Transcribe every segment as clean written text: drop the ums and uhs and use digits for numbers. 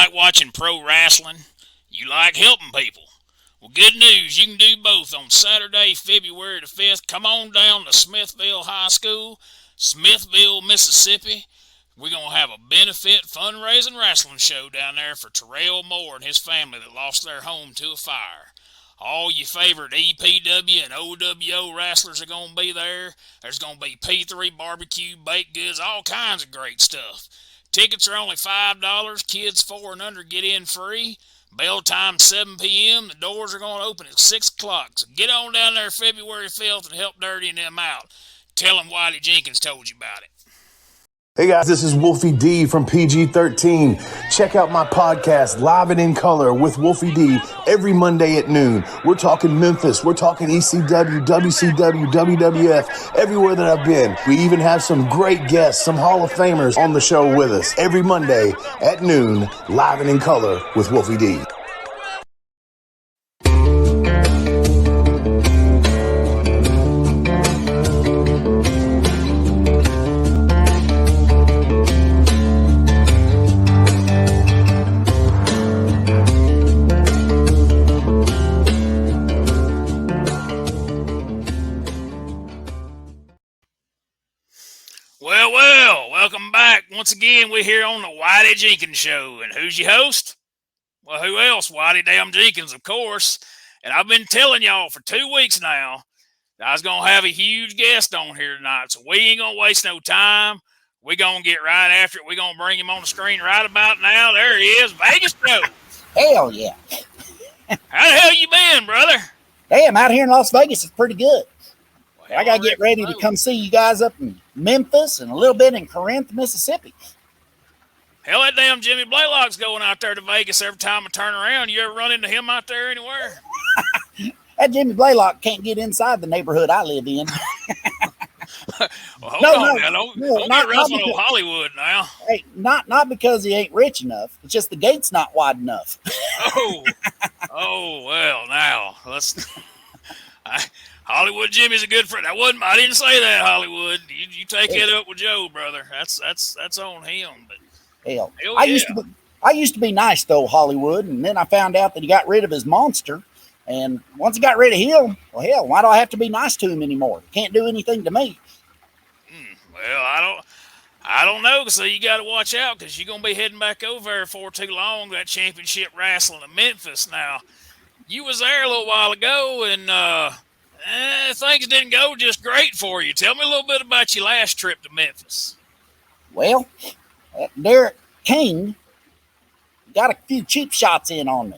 like watching pro wrestling? You like helping people? Well, good news, you can do both on Saturday, February the 5th. Come on down to Smithville High School, Smithville, Mississippi. We're going to have a benefit fundraising wrestling show down there for Terrell Moore and his family that lost their home to a fire. All your favorite EPW and OWO wrestlers are going to be there. There's going to be P3 barbecue, baked goods, all kinds of great stuff. Tickets are only $5. Kids 4 and under get in free. Bell time 7 p.m. The doors are going to open at 6 o'clock. So get on down there February 5th and help Dirty and them out. Tell them Whitey Jenkins told you about it. Hey guys, this is Wolfie D from PG-13. Check out my podcast, Live and in Color with Wolfie D, every Monday at noon. We're talking Memphis, we're talking ECW, WCW, WWF, everywhere that I've been. We even have some great guests, some Hall of Famers on the show with us. Every Monday at noon, Live and in Color with Wolfie D. Welcome back. Once again, we're here on the Whitey Jenkins Show. And who's your host? Well, who else? Whitey damn Jenkins, of course. And I've been telling y'all for 2 weeks now that I was going to have a huge guest on here tonight. So we ain't going to waste no time. We're going to get right after it. We're going to bring him on the screen right about now. There he is, Vegas Joe. Hell yeah. How the hell you been, brother? Hey, I'm out here in Las Vegas. It's pretty good. Well, I got to get ready to come see you guys up in Memphis and a little bit in Corinth, Mississippi. Hell, that damn Jimmy Blaylock's going out there to Vegas every time I turn around. You ever run into him out there anywhere? That Jimmy Blaylock can't get inside the neighborhood I live in. Well, hold on now. Don't get wrestling on Hollywood now. Hey, not because he ain't rich enough. It's just the gate's not wide enough. Well, now let's. Hollywood Jimmy's a good friend. I didn't say that, Hollywood. You take it up with Joe, brother. That's on him. But hell yeah. I used to be nice though, Hollywood, and then I found out that he got rid of his monster. And once he got rid of him, well, hell, why do I have to be nice to him anymore? He can't do anything to me. Well, I don't know. So you got to watch out because you're gonna be heading back over there for too long. That championship wrestling in Memphis. Now, you was there a little while ago, and things didn't go just great for you. Tell me a little bit about your last trip to Memphis. Well, Derek King got a few cheap shots in on me.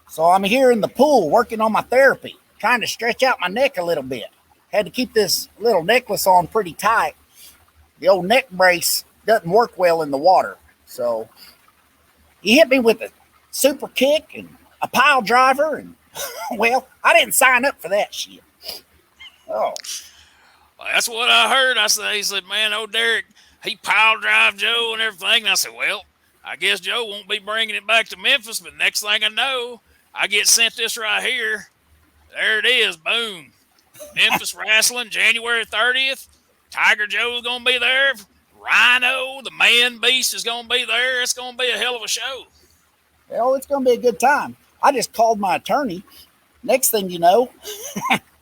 So I'm here in the pool working on my therapy, trying to stretch out my neck a little bit. Had to keep this little necklace on pretty tight. The old neck brace doesn't work well in the water. So he hit me with a super kick and a pile driver. And, well, I didn't sign up for that shit. Oh, well, that's what I heard. He said, man, old Derek, he pile drive Joe and everything. And I said, well, I guess Joe won't be bringing it back to Memphis. But next thing I know, I get sent this right here. There it is. Boom. Memphis Wrestling, January 30th. Tiger Joe's going to be there. Rhino, the man beast, is going to be there. It's going to be a hell of a show. Well, it's going to be a good time. I just called my attorney. Next thing you know,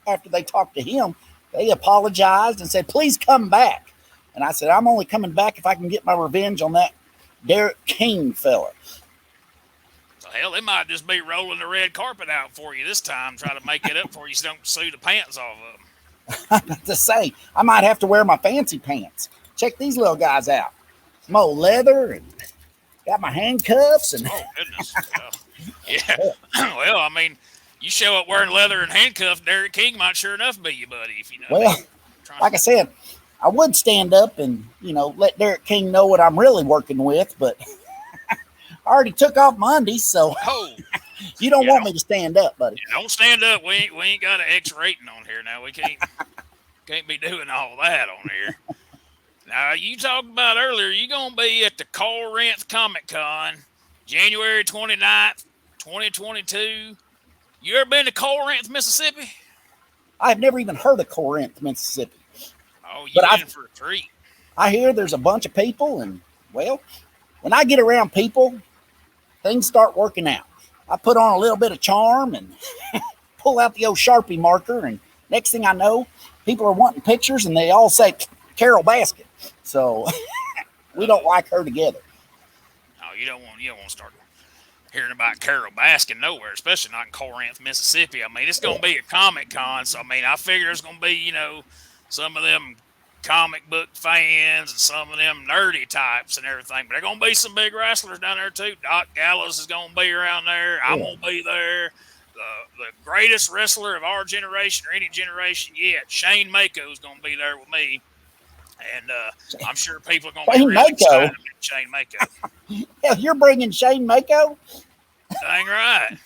after they talked to him, they apologized and said, please come back. And I said, I'm only coming back if I can get my revenge on that Derek King fella. Hell, they might just be rolling the red carpet out for you this time, try to make it up for you so you don't sue the pants off of them. I'm about to say, I might have to wear my fancy pants. Check these little guys out. Some old leather and got my handcuffs. And oh, goodness. Yeah. Well, I mean, you show up wearing leather and handcuffs, Derek King might sure enough be your buddy, if you know. Well, like I said, I would stand up and, let Derek King know what I'm really working with, but I already took off my undies, so you don't want me to stand up, buddy. Don't stand up. We ain't got an X rating on here now. We can't be doing all that on here. Now, you talked about earlier, you're going to be at the Corinth Comic Con, January 29th, 2022. You ever been to Corinth, Mississippi? I've never even heard of Corinth, Mississippi. Oh, you're in for a treat. I hear there's a bunch of people, and, well, when I get around people, things start working out. I put on a little bit of charm and pull out the old Sharpie marker, and next thing I know, people are wanting pictures, and they all say Carol Baskin. So we don't like her together. No, you don't want to start hearing about Carol Baskin nowhere, especially not in Corinth, Mississippi. I mean, it's going to be a Comic Con, so I mean, I figure there's going to be, some of them comic book fans and some of them nerdy types and everything. But there going to be some big wrestlers down there too. Doc Gallows is going to be around there. I'm going to be there. The greatest wrestler of our generation or any generation yet, Shane Mako, is going to be there with me. And I'm sure people are going to be really excited about Shane Mako. Hell, you're bringing Shane Mako? Dang right.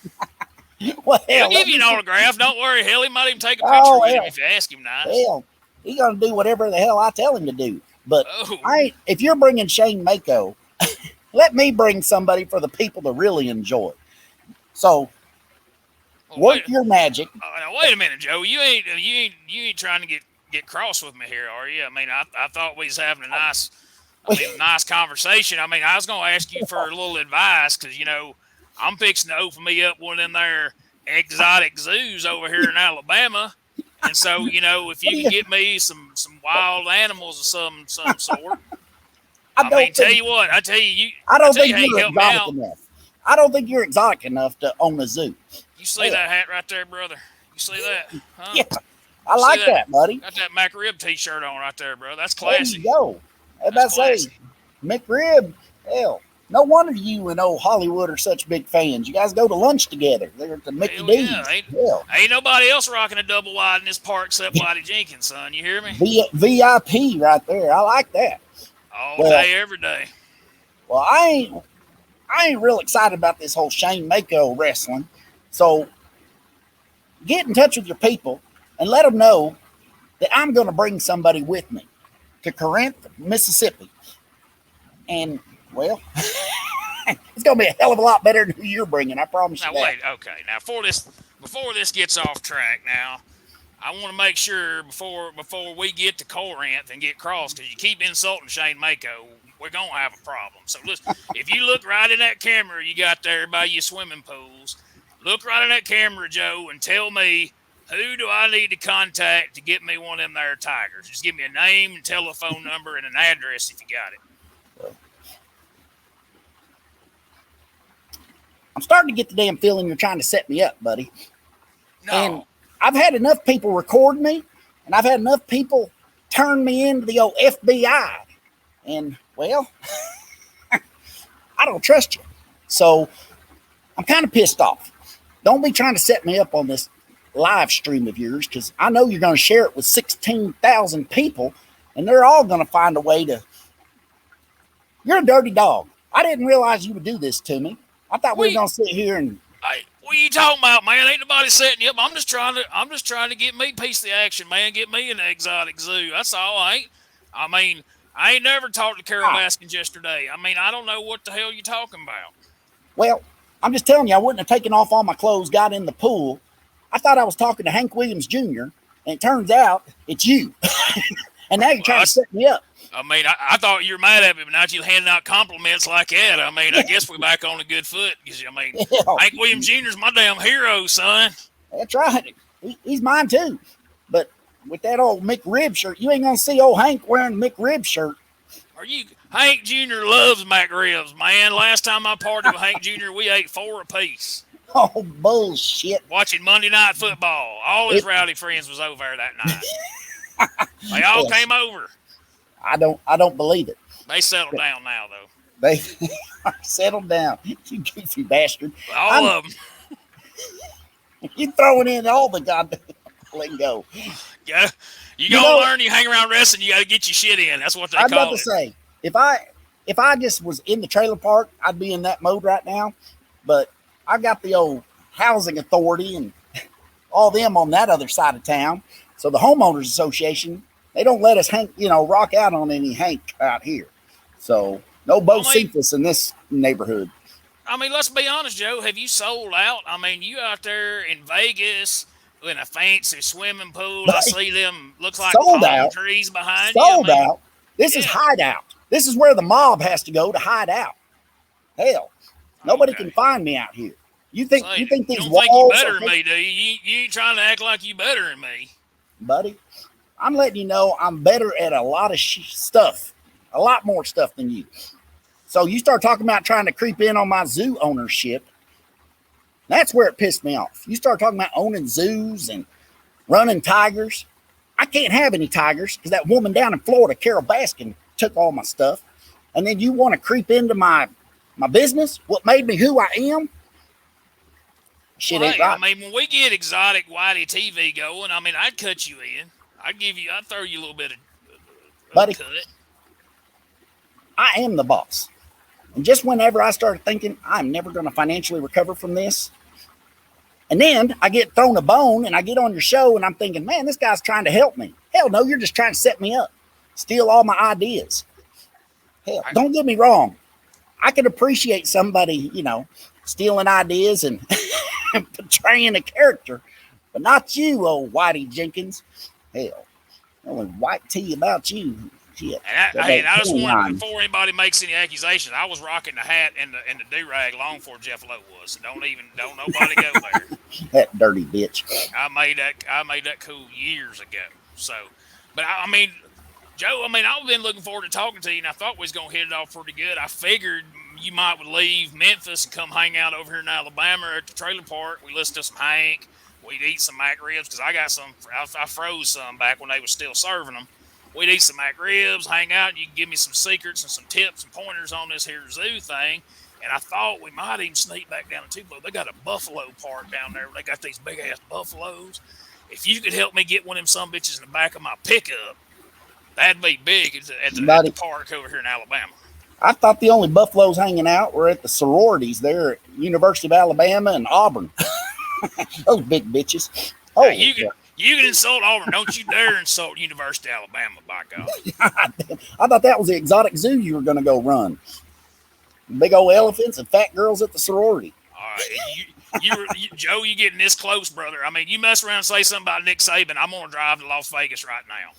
Well, he'll give you an autograph. Don't worry. Hell, he might even take a picture with him if you ask him nice. Hell, he's going to do whatever the hell I tell him to do. But if you're bringing Shane Mako, let me bring somebody for the people to really enjoy. So work your magic. Now, wait a minute, Joe. You ain't trying to get cross with me here, are you? I mean, I thought we was having a nice conversation. I mean, I was going to ask you for a little advice because, I'm fixing to open me up one of them there exotic zoos over here in Alabama. And so, if you can get me some wild animals of some sort, I don't think you're exotic enough. I don't think you're exotic enough to own a zoo. You see that hat right there, brother? You see that? Huh? Yeah, I like that, buddy. Got that McRib t-shirt on right there, bro. That's classy. There you go. That's classy. McRib, hell. No wonder you and old Hollywood are such big fans. You guys go to lunch together. They're at the Mickey D's. Yeah. Ain't nobody else rocking a double wide in this park except Whitey Jenkins, son. You hear me? VIP right there. I like that. All day, every day. Well, I ain't real excited about this whole Shane Mako wrestling. So get in touch with your people and let them know that I'm going to bring somebody with me to Corinth, Mississippi. And well, it's going to be a hell of a lot better than who you're bringing. I promise you that. Wait, okay. Now, before this gets off track, now I want to make sure before we get to Corinth and get crossed, because you keep insulting Shane Mako, we're going to have a problem. So listen, if you look right in that camera you got there by your swimming pools, look right in that camera, Joe, and tell me, who do I need to contact to get me one of them there tigers? Just give me a name and telephone number and an address if you got it. I'm starting to get the damn feeling you're trying to set me up, buddy. No. And I've had enough people record me, and I've had enough people turn me into the old FBI. And, well, I don't trust you. So I'm kind of pissed off. Don't be trying to set me up on this live stream of yours, because I know you're going to share it with 16,000 people, and they're all going to find a way to... You're a dirty dog. I didn't realize you would do this to me. I thought we were going to sit here and... What are you talking about, man? Ain't nobody setting you up. I'm just trying to get me a piece of the action, man. Get me in the exotic zoo. That's all. I ain't never talked to Carol Baskin yesterday. I mean, I don't know what the hell you're talking about. Well, I'm just telling you, I wouldn't have taken off all my clothes, got in the pool. I thought I was talking to Hank Williams Jr., and it turns out it's you. And now you're trying to set me up. I mean, I thought you were mad at me, but now you're handing out compliments like that. I mean, I guess we're back on a good foot. Because, I mean, Hank Williams Jr.'s my damn hero, son. That's right. He's mine, too. But with that old McRib shirt, you ain't going to see old Hank wearing the McRib shirt. Hank Jr. loves McRibs, man. Last time I partied with Hank Jr., we ate 4 apiece. Oh, bullshit. Watching Monday Night Football. All his rowdy friends was over there that night. They all came over. I don't believe it. They settled down now, though. They settled down. You goofy bastard. All of them. You throwing in all the goddamn lingo. Yeah, you gonna learn. You hang around wrestling, you got to get your shit in. That's what they call it. I'm about to say, if I just was in the trailer park, I'd be in that mode right now. But I got the old housing authority and all them on that other side of town. So the homeowners association, they don't let us rock out on any Hank out here. So no Bo Cephas in this neighborhood. I mean, let's be honest, Joe. Have you sold out? I mean, you out there in Vegas in a fancy swimming pool. I see them, looks like palm trees behind you. Sold out. This is hideout. This is where the mob has to go to hide out. Hell. Nobody can find me out here. You think these don't think walls you better than me, do you? You ain't trying to act like you better than me. Buddy, I'm letting you know I'm better at a lot of stuff, a lot more stuff than you. So you start talking about trying to creep in on my zoo ownership. That's where it pissed me off. You start talking about owning zoos and running tigers. I can't have any tigers because that woman down in Florida, Carol Baskin, took all my stuff. And then you want to creep into my business? What made me who I am? Shit ain't right. I mean, when we get exotic Whitey TV going, I mean, I'd cut you in. I'd throw you a little bit of Buddy, cut. I am the boss. And just whenever I started thinking I'm never going to financially recover from this, and then I get thrown a bone and I get on your show and I'm thinking, man, this guy's trying to help me. Hell no, you're just trying to set me up, steal all my ideas. Hell, don't get me wrong. I could appreciate somebody, stealing ideas and portraying a character, but not you, old Whitey Jenkins. Hell, only white tea about you. Shit. And I just wanted, before anybody makes any accusations, I was rocking the hat and the do-rag long before Jeff Lowe was. So don't nobody go there. That dirty bitch. I made that cool years ago. So, but I mean, Joe, I've been looking forward to talking to you, and I thought we was gonna hit it off pretty good. I figured you might would leave Memphis and come hang out over here in Alabama at the trailer park. We listen to some Hank. We'd eat some mac ribs because I got some. I froze some back when they was still serving them. We'd eat some mac ribs, hang out, and you can give me some secrets and some tips and pointers on this here zoo thing. And I thought we might even sneak back down to Tupelo. They got a buffalo park down there where they got these big-ass buffaloes. If you could help me get one of them sumbitches in the back of my pickup, that'd be big at the park over here in Alabama. I thought the only buffaloes hanging out were at the sororities there at University of Alabama and Auburn. Those big bitches. Oh, you can insult Auburn. Don't you dare insult University of Alabama, by God. I thought that was the exotic zoo you were going to go run. Big old elephants and fat girls at the sorority. All right. Joe, you getting this close, brother. I mean, you mess around and say something about Nick Saban, I'm going to drive to Las Vegas right now.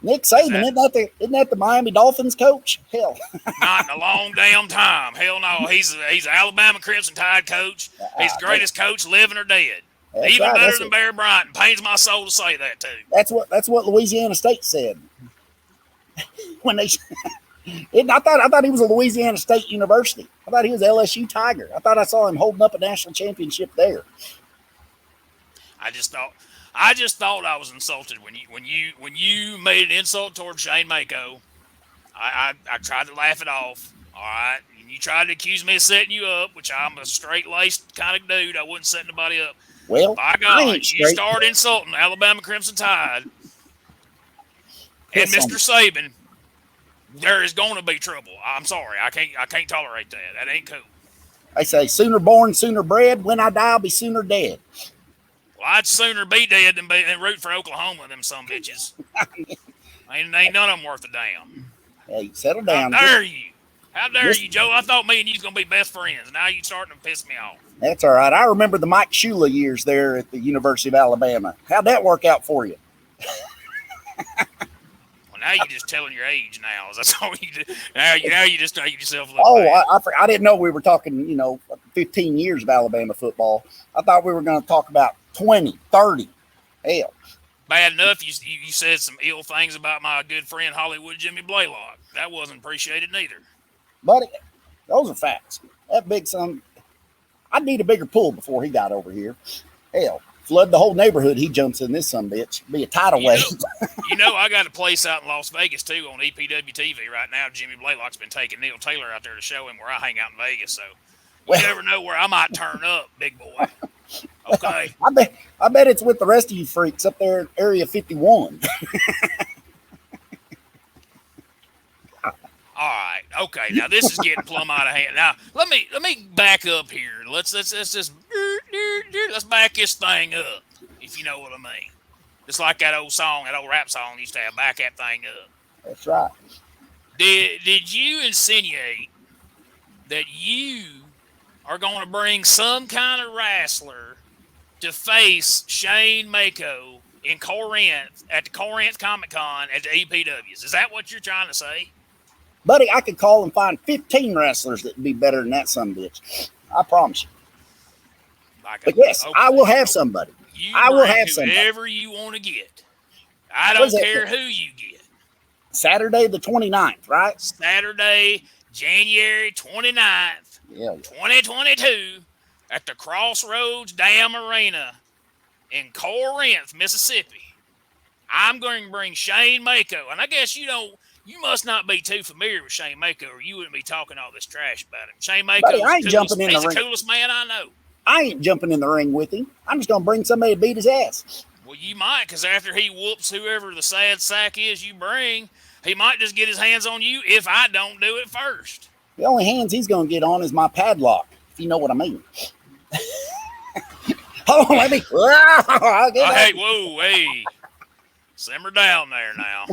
Nick Saban, isn't that the Miami Dolphins coach? Hell. Not in a long damn time. Hell no. He's an Alabama Crimson Tide coach. He's the greatest coach, living or dead. Even better than Bear Bryant. Pains my soul to say that too. That's what Louisiana State said. When they, I thought he was a Louisiana State University. I thought he was LSU Tiger. I thought I saw him holding up a national championship there. I just thought I was insulted when you made an insult towards Shane Mako. I tried to laugh it off. All right, and you tried to accuse me of setting you up, which I'm a straight-laced kind of dude. I wouldn't set nobody up. Well, by God, you start insulting Alabama Crimson Tide and Mr. Saban, there is going to be trouble. I'm sorry, I can't tolerate that. That ain't cool. I say, sooner born, sooner bred. When I die, I'll be sooner dead. Well, I'd sooner be dead than root for Oklahoma, them some bitches. ain't none of them worth a damn. Hey, settle down. How dare you, Joe? I thought me and you was going to be best friends. Now you starting to piss me off. That's all right. I remember the Mike Shula years there at the University of Alabama. How'd that work out for you? Well, now you're just telling your age now. That's all you do. Now you just make yourself look bad. I didn't know we were talking, 15 years of Alabama football. I thought we were going to talk about 20, 30. Hell. Bad enough you said some ill things about my good friend Hollywood Jimmy Blaylock. That wasn't appreciated neither. Buddy, those are facts. That big son, I'd need a bigger pool before he got over here. Hell, flood the whole neighborhood. He jumps in this bitch. Be a tidal wave. I got a place out in Las Vegas too on EPW TV right now. Jimmy Blaylock's been taking Neil Taylor out there to show him where I hang out in Vegas. So you never know where I might turn up, big boy. Okay. I bet it's with the rest of you freaks up there in Area 51. All right. Okay. Now this is getting plumb out of hand. Now let me back up here. Let's just back this thing up, if you know what I mean. Just like that old rap song used to have, back that thing up. That's right. Did you insinuate that you are going to bring some kind of wrestler to face Shane Mako in Corinth at the Corinth Comic Con at the EPWs? Is that what you're trying to say? Buddy, I could call and find 15 wrestlers that would be better than that sumbitch. I promise you. Like but yes, I will have somebody. I will have somebody. Whoever you want to get. I What is don't that care thing? who you get. Saturday the 29th, right? Saturday, January 29th, Yeah. 2022, at the Crossroads Dam Arena in Corinth, Mississippi. I'm going to bring Shane Mako. And I guess you must not be too familiar with Shane Mako, or you wouldn't be talking all this trash about him. Shane Mako, Buddy, I ain't jumping in the ring. He's the coolest man I know. I ain't jumping in the ring with him. I'm just going to bring somebody to beat his ass. Well, you might, because after he whoops whoever the sad sack is you bring, he might just get his hands on you if I don't do it first. The only hands he's going to get on is my padlock, if you know what I mean. Hold on, let me. Hey, whoa, hey. Simmer down there now.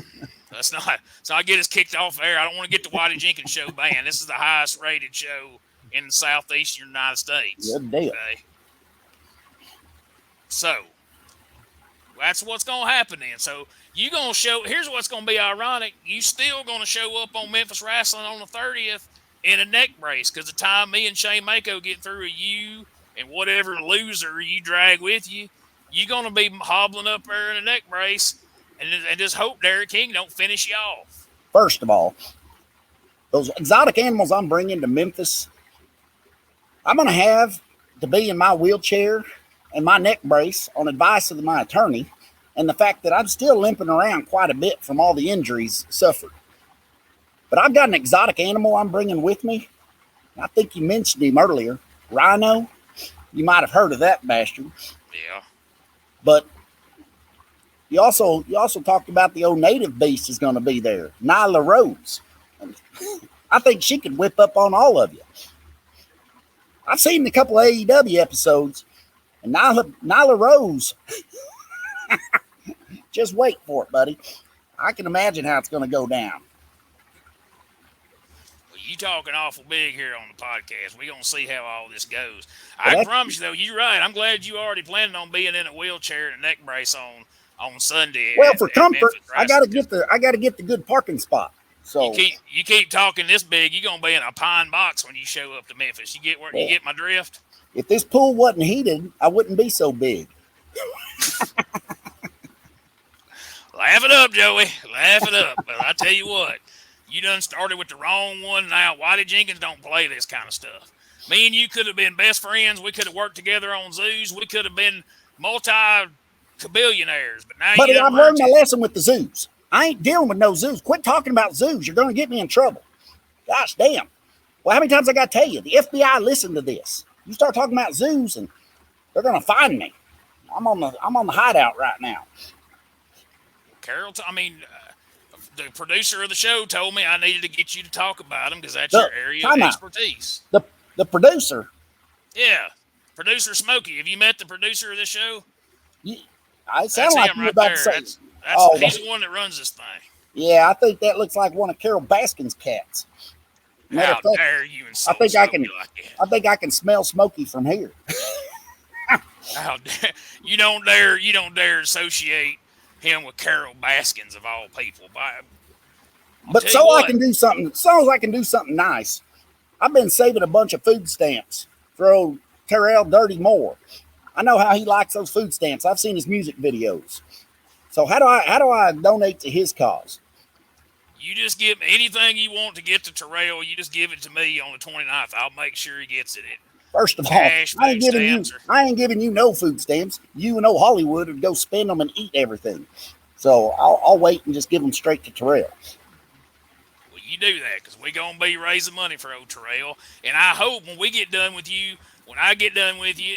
Let's not get us kicked off there. I don't want to get the Whitey Jenkins Show banned. This is the highest rated show in the southeastern United States. Good deal. Okay? So, that's what's going to happen then. So, you going to show, here's what's going to be ironic. You still going to show up on Memphis Wrestling on the 30th in a neck brace, because the time me and Shane Mako get through you and whatever loser you drag with you, you're going to be hobbling up there in a neck brace and just hope Derek King don't finish you off. First of all, those exotic animals I'm bringing to Memphis, I'm going to have to be in my wheelchair and my neck brace on advice of my attorney, and the fact that I'm still limping around quite a bit from all the injuries suffered. But I've got an exotic animal I'm bringing with me. I think you mentioned him earlier, Rhino. You might have heard of that bastard. Yeah. But you also talked about the old native beast is going to be there, Nyla Rose. I think she could whip up on all of you. I've seen a couple of AEW episodes, and Nyla Rose, just wait for it, buddy. I can imagine how it's going to go down. Well, you talking awful big here on the podcast. We're going to see how all this goes. I promise you, though, you're right. I'm glad you already planning on being in a wheelchair and a neck brace on Sunday. Well, for comfort, I got to get the good parking spot. So you keep talking this big, you're gonna be in a pine box when you show up to Memphis. You get my drift? If this pool wasn't heated, I wouldn't be so big. Laugh it up, Joey. Laugh it up. But I tell you what, you done started with the wrong one now. Whitey Jenkins don't play this kind of stuff. Me and you could have been best friends. We could have worked together on zoos. We could have been multi-billionaires. But now Buddy, I've learned my lesson with the zoos. I ain't dealing with no zoos. Quit talking about zoos. You're going to get me in trouble. Gosh damn. Well, how many times I got to tell you? The FBI listened to this. You start talking about zoos, and they're going to find me. I'm on the hideout right now. Carol, the producer of the show told me I needed to get you to talk about him because that's your area of expertise. The producer? Yeah. Producer Smokey. Have you met the producer of the show? I sound like you're about to say. He's the one that runs this thing. Yeah, I think that looks like one of Carol Baskin's cats. How dare you insult I think I can smell Smokey from here. How dare you don't dare associate him with Carol Baskins of all people. But so I can do something nice. I've been saving a bunch of food stamps for old Terrell Dirty Moore. I know how he likes those food stamps. I've seen his music videos. So how do I donate to his cause? You just give anything you want to get to Terrell. You just give it to me on the 29th. I'll make sure he gets it. First of all, I ain't giving you no food stamps. You and old Hollywood would go spend them and eat everything. So I'll wait and just give them straight to Terrell. Well, you do that because we're going to be raising money for old Terrell. And I hope when I get done with you,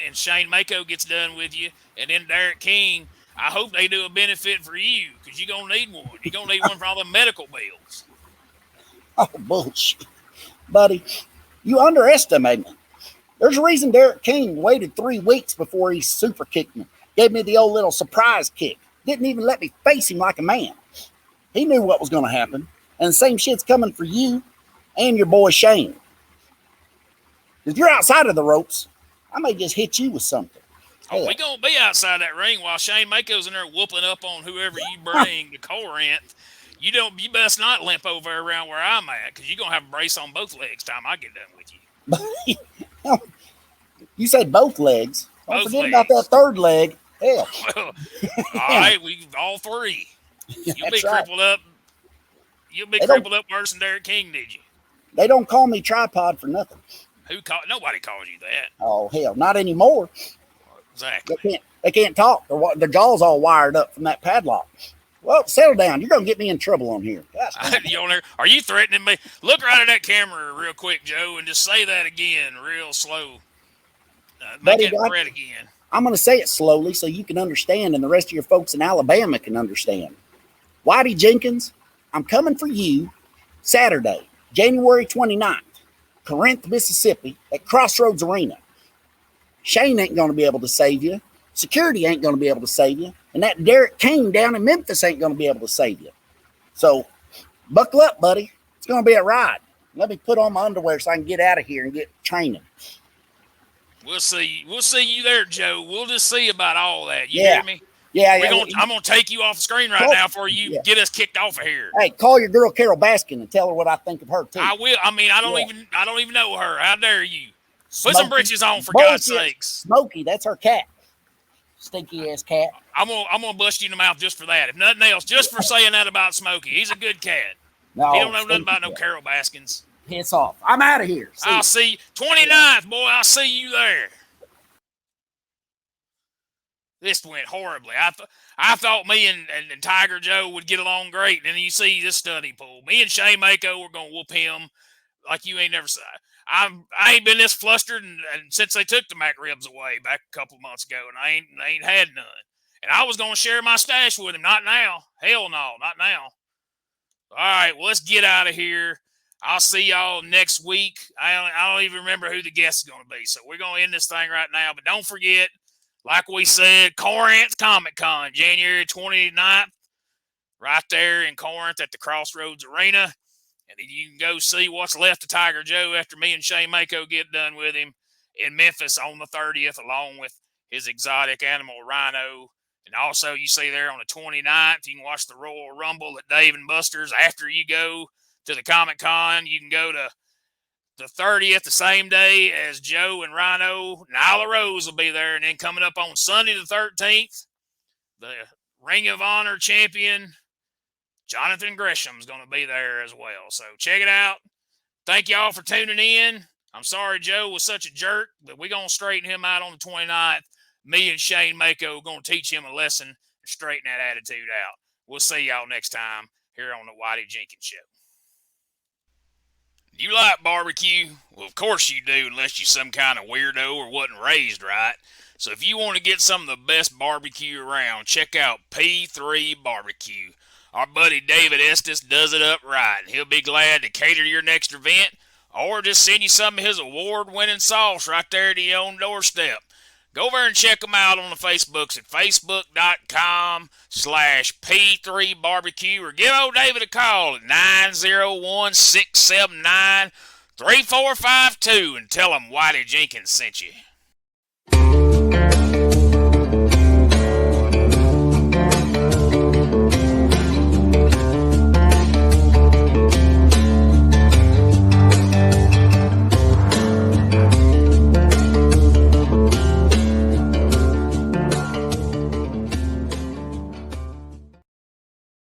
and Shane Mako gets done with you, and then Derek King, I hope they do a benefit for you because you're going to need one. You're going to need one for all the medical bills. Oh, bullshit. Buddy, you underestimate me. There's a reason Derek King waited 3 weeks before he super kicked me. Gave me the old little surprise kick. Didn't even let me face him like a man. He knew what was going to happen. And the same shit's coming for you and your boy Shane. If you're outside of the ropes, I may just hit you with something. Oh, we going to be outside that ring while Shane Mako's in there whooping up on whoever you bring to Corinth. You best not limp over around where I'm at because you're going to have a brace on both legs time I get done with you. You said both legs. Don't Both forget legs. about that third leg. Hell. Well, all right, we all three. You'll be crippled up. You'll be crippled up worse than Derek King, did you? They don't call me tripod for nothing. Nobody calls you that. Oh hell, not anymore. Exactly. They can't talk. Their jaw's all wired up from that padlock. Well, settle down. You're gonna get me in trouble on here. Are you threatening me? Look right at that camera real quick, Joe, and just say that again, real slow. Make it threat again. I'm gonna say it slowly so you can understand, and the rest of your folks in Alabama can understand. Whitey Jenkins, I'm coming for you Saturday, January 29th, Corinth, Mississippi, at Crossroads Arena. Shane ain't going to be able to save you. Security ain't going to be able to save you. And that Derek King down in Memphis ain't going to be able to save you. So buckle up, buddy. It's going to be a ride. Let me put on my underwear so I can get out of here and get training. We'll see. We'll see you there, Joe. We'll just see about all that. You hear me? Yeah. I'm going to take you off the screen right now before you get us kicked off of here. Hey, call your girl Carol Baskin and tell her what I think of her too. I will. I mean, I don't even know her. How dare you? Put some britches on, for God's sakes. Smokey, that's her cat. Stinky ass cat. I'm gonna bust you in the mouth just for that. If nothing else, just for saying that about Smokey. He's a good cat. No, he don't know nothing about no Carol Baskins. Piss off. I'm out of here. I'll see you 29th, boy. I'll see you there. This went horribly. I thought me and Tiger Joe would get along great, and then you see this stunt he pulled. Me and Shane Mako were gonna whoop him like you ain't never seen. I ain't been this flustered and since they took the Mac ribs away back a couple months ago, and I ain't had none. And I was gonna share my stash with him. Not now. Hell no, not now. All right, well, let's get out of here. I'll see y'all next week. I don't even remember who the guest is gonna be, so we're gonna end this thing right now. But don't forget, like we said, Corinth Comic Con, January 29th, right there in Corinth at the Crossroads Arena. And then you can go see what's left of Tiger Joe after me and Shane Mako get done with him in Memphis on the 30th, along with his exotic animal Rhino. And also, you see there on the 29th, you can watch the Royal Rumble at Dave & Buster's. After you go to the Comic Con, you can go to the 30th, the same day as Joe and Rhino. Nyla Rose will be there. And then coming up on Sunday the 13th, the Ring of Honor champion Jonathan Gresham's going to be there as well. So check it out. Thank y'all for tuning in. I'm sorry Joe was such a jerk, but we're going to straighten him out on the 29th. Me and Shane Mako are going to teach him a lesson and straighten that attitude out. We'll see y'all next time here on the Whitey Jenkins Show. You like barbecue? Well, of course you do, unless you're some kind of weirdo or wasn't raised right. So if you want to get some of the best barbecue around, check out P3 Barbecue. Our buddy David Estes does it up right, and he'll be glad to cater to your next event or just send you some of his award-winning sauce right there to your own doorstep. Go over and check them out on the Facebooks at facebook.com/P3Barbecue or give old David a call at 901-679-3452 and tell him Whitey Jenkins sent you.